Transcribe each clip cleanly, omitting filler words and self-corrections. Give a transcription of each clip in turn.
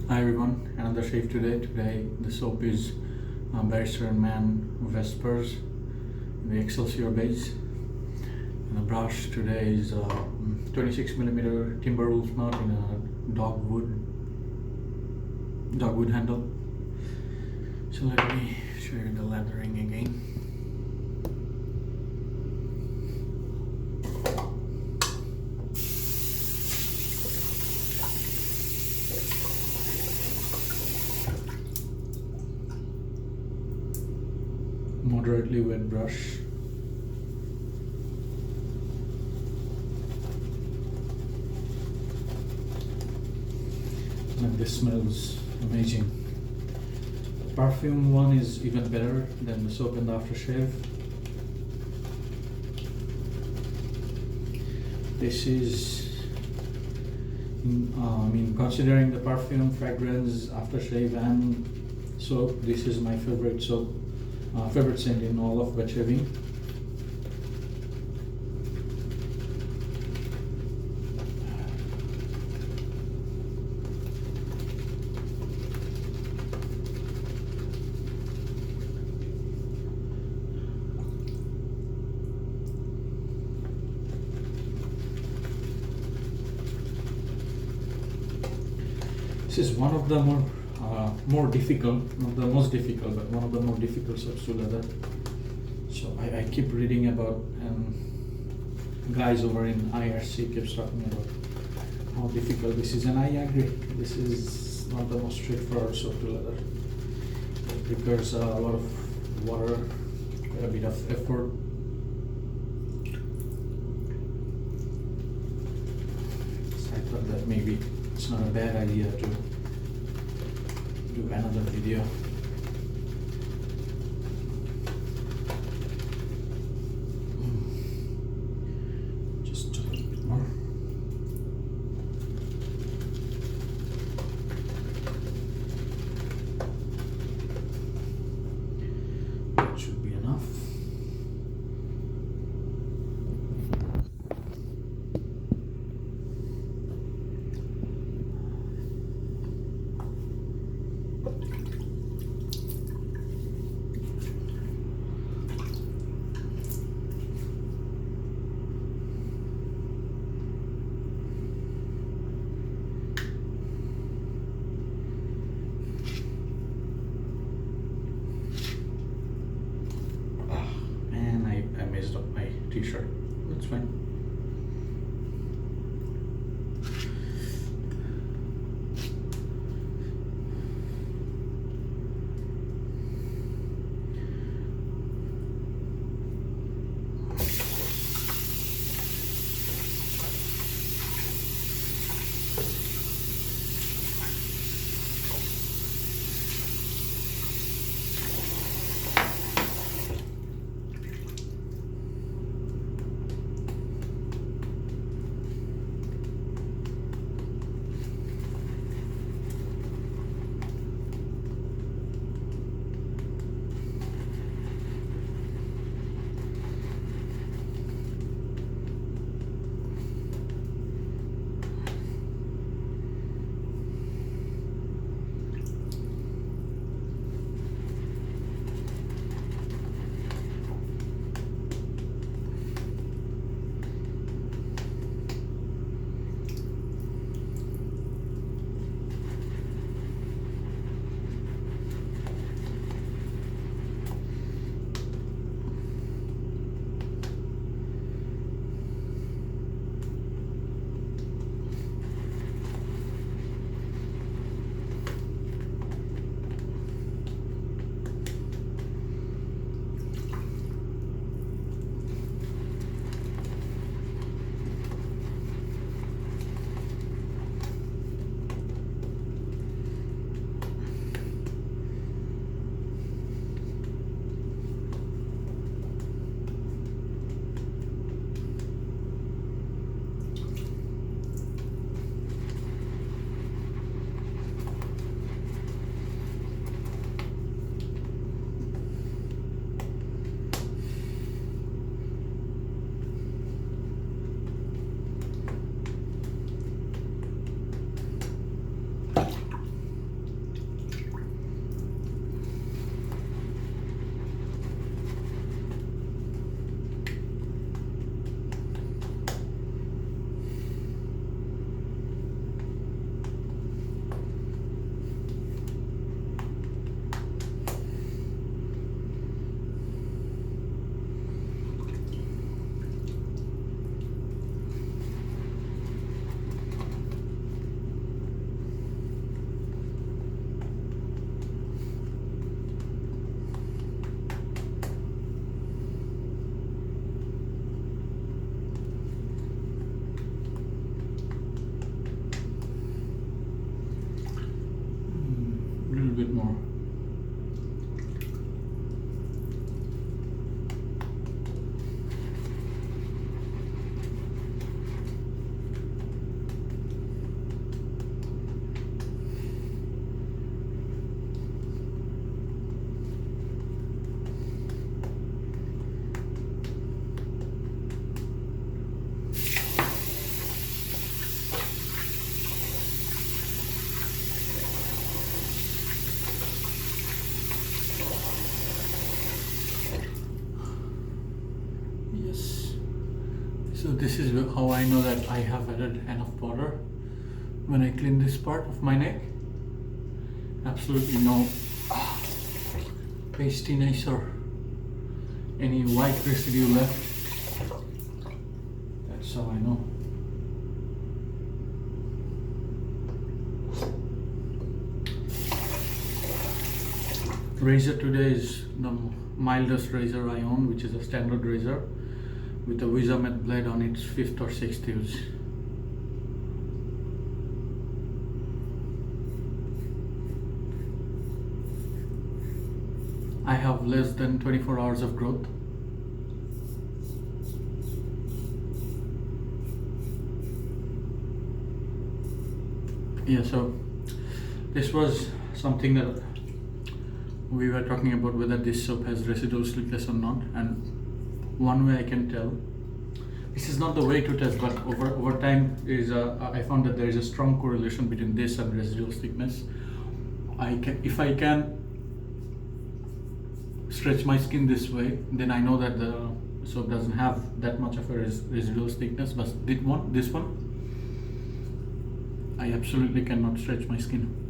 Hi everyone, another shave today. Today the soap is Barrister and Mann Vespers, the Excelsior base. And the brush today is 26mm Timberwolf knot in a Dogwood handle. So let me show you the lathering again. Moderately wet brush. And this smells amazing. The perfume one is even better than the soap and the aftershave. This is, considering the perfume, fragrance, aftershave, and soap, this is my favorite soap. Favorite scent in all of wetshaving. This is one of the more difficult, not the most difficult, but one of the more difficult soaps to lather. So I keep reading about guys over in IRC keeps talking about how difficult this is, and I agree. This is not the most straightforward soap to lather. It requires a lot of water, quite a bit of effort. So I thought that maybe it's not a bad idea to do another video. Just a little bit more. That should be enough. bit more. So this is how I know that I have added enough water when I clean this part of my neck. Absolutely no pastiness or any white residue left. That's how I know. Razor today is the mildest razor I own, which is a standard razor with a Wizamet blade on its 5th or 6th use. I have less than 24 hours of growth. Yeah, so this was something that we were talking about, whether this soap has residual slickness or not, and one way I can tell, this is not the way to test, but over time I found that there is a strong correlation between this and residual thickness. If I can stretch my skin this way, then I know that the soap doesn't have that much of a residual thickness. But this one, I absolutely cannot stretch my skin.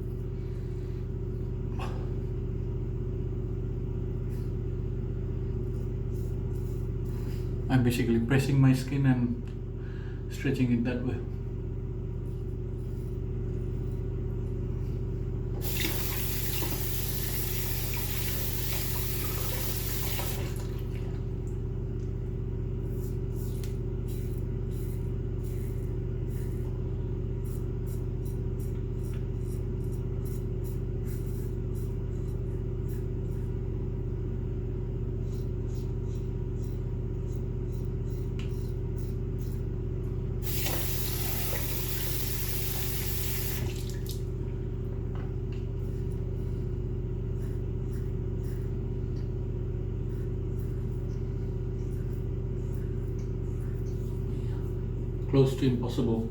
I'm basically pressing my skin and stretching it that way. Close to impossible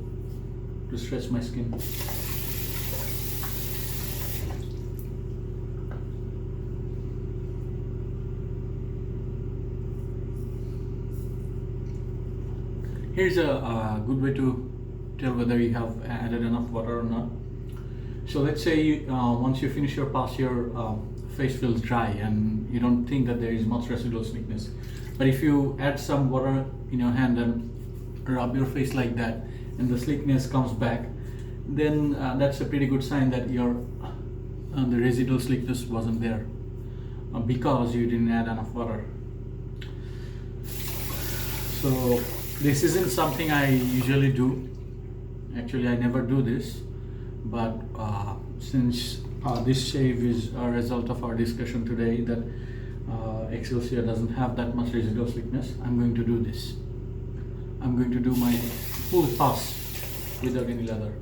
to stretch my skin. Here's a good way to tell whether you have added enough water or not. So let's say once you finish your pass, your face feels dry and you don't think that there is much residual thickness. But if you add some water in your hand and rub your face like that and the slickness comes back, then that's a pretty good sign that your the residual slickness wasn't there because you didn't add enough water. So this isn't something I usually do. Actually, I never do this, but since this shave is a result of our discussion today that Excelsior doesn't have that much residual slickness, I'm going to do this. I'm going to do my full pass without any lather.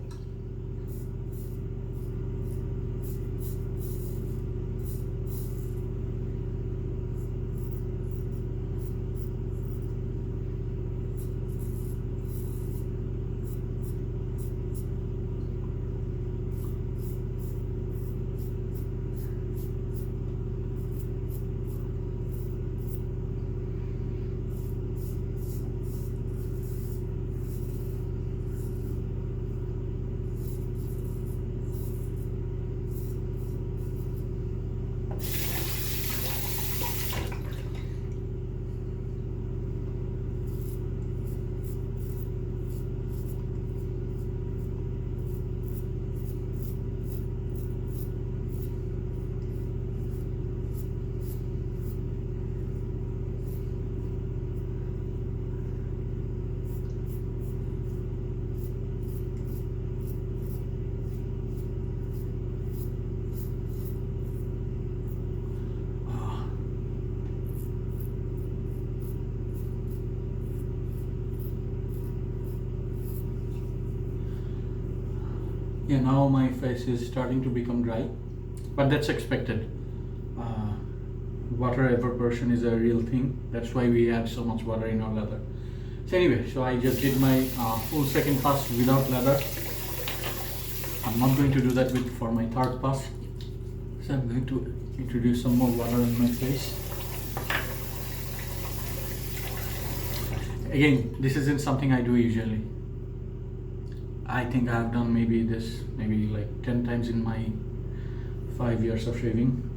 now my face is starting to become dry, but that's expected. Water evaporation is a real thing. That's why we add so much water in our lather. So anyway, so I just did my full second pass without lather. I'm not going to do that for my third pass. So I'm going to introduce some more water in my face. Again, this isn't something I do usually. I think I've done maybe like 10 times in my 5 years of shaving.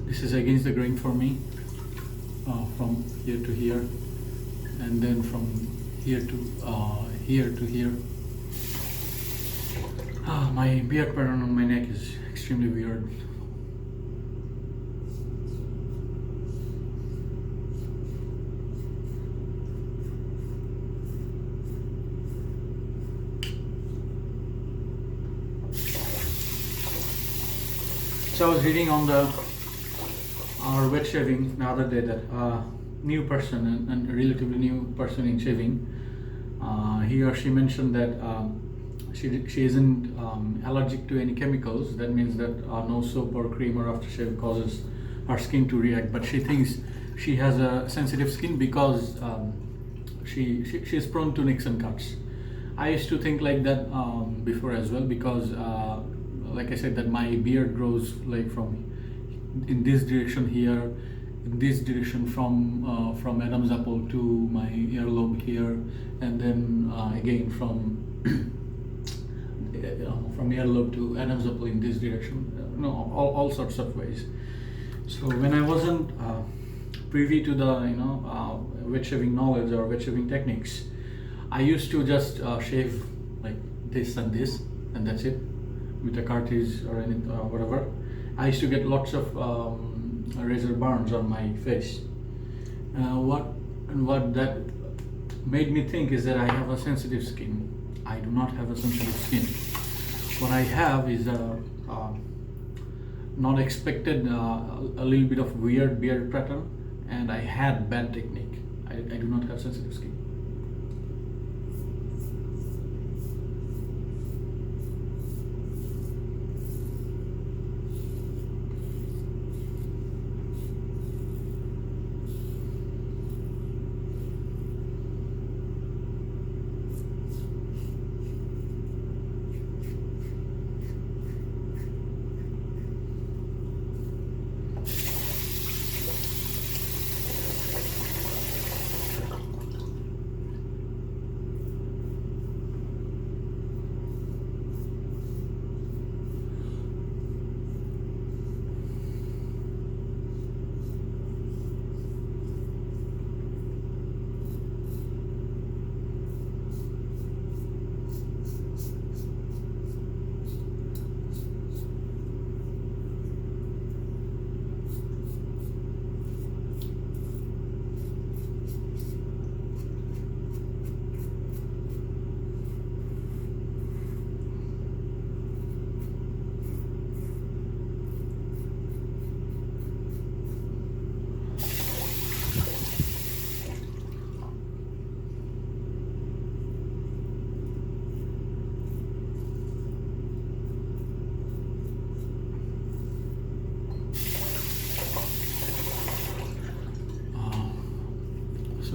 This is against the grain for me, from here to here, and then from here to here. My beard pattern on my neck is extremely weird. So I was reading on our wet shaving the other day that new person and a relatively new person in shaving, he or she mentioned that she isn't allergic to any chemicals. That means that no soap or cream or aftershave causes her skin to react, but she thinks she has a sensitive skin because she is prone to nicks and cuts. I used to think like that before as well, because like I said, that my beard grows like from in this direction here, in this direction from Adam's apple to my earlobe here, and then again from from earlobe to Adam's apple in this direction. All sorts of ways. So when I wasn't privy to the wet shaving knowledge or wet shaving techniques, I used to just shave like this and this, and that's it, with a cartridge or any whatever. I used to get lots of razor burns on my face. What that made me think is that I have a sensitive skin. I do not have a sensitive skin. What I have is a not expected, a little bit of weird beard pattern, and I had bad technique. I do not have sensitive skin.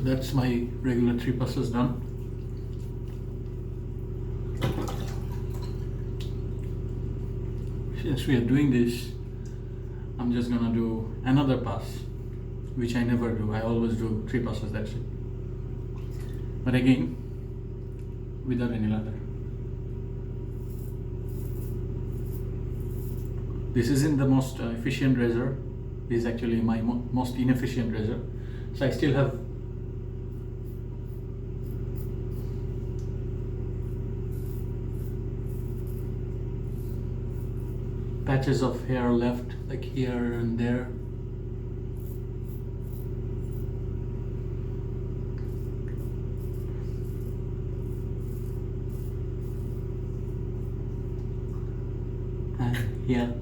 That's my regular 3 passes done. Since we are doing this, I'm just gonna do another pass, which I never do. I always do 3 passes, that's it. But again, without any lather. This isn't the most efficient razor. This is actually my most inefficient razor. So I still have patches of hair left, like here and there. And here.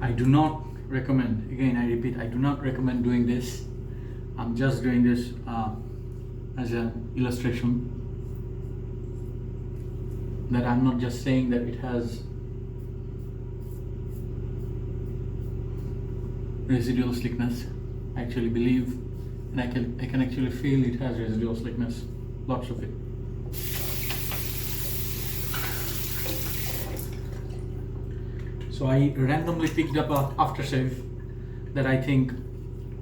I do not recommend, again I repeat, I do not recommend doing this. I'm just doing this as an illustration, that I'm not just saying that it has residual slickness. I actually believe, and I can actually feel it has residual slickness, lots of it. So I randomly picked up a aftershave that I think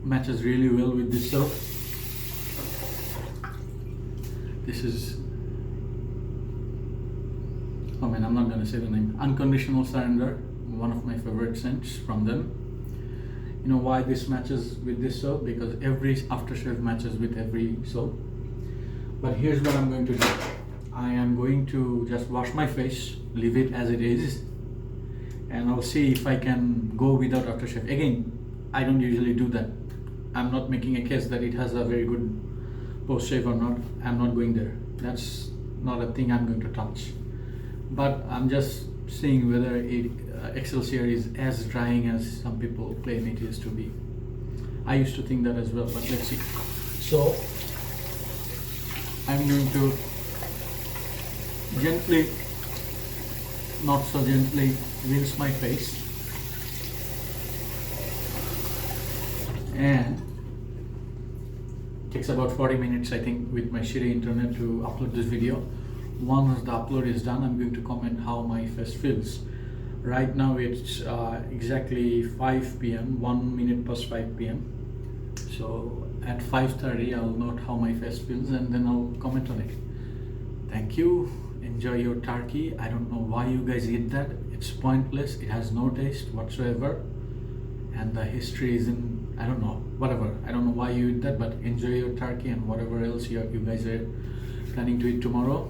matches really well with this soap. This is, oh man, I'm not gonna say the name. Unconditional Surrender, one of my favorite scents from them. You know why this matches with this soap? Because every aftershave matches with every soap. But here's what I'm going to do. I am going to just wash my face, leave it as it is, and I'll see if I can go without aftershave. Again, I don't usually do that. I'm not making a case that it has a very good post shave or not. I'm not going there. That's not a thing I'm going to touch. But I'm just seeing whether Excelsior is as drying as some people claim it is to be. I used to think that as well, but let's see. So I'm going to gently, not so gently, rinse my face, and it takes about 40 minutes I think with my shitty internet to upload this video. Once the upload is done, I'm going to comment how my face feels. Right now it's exactly 5 p.m, 1 minute past 5 p.m. So at 5:30 I'll note how my face feels and then I'll comment on it. Thank you. Enjoy your turkey. I don't know why you guys eat that. It's pointless. It has no taste whatsoever. And the history isn't, I don't know, whatever. I don't know why you eat that, but enjoy your turkey and whatever else you guys are planning to eat tomorrow.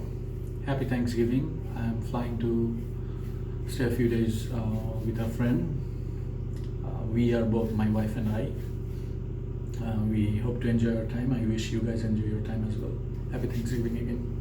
Happy Thanksgiving. I'm flying to stay a few days with a friend. We are both, my wife and I. We hope to enjoy our time. I wish you guys enjoy your time as well. Happy Thanksgiving again.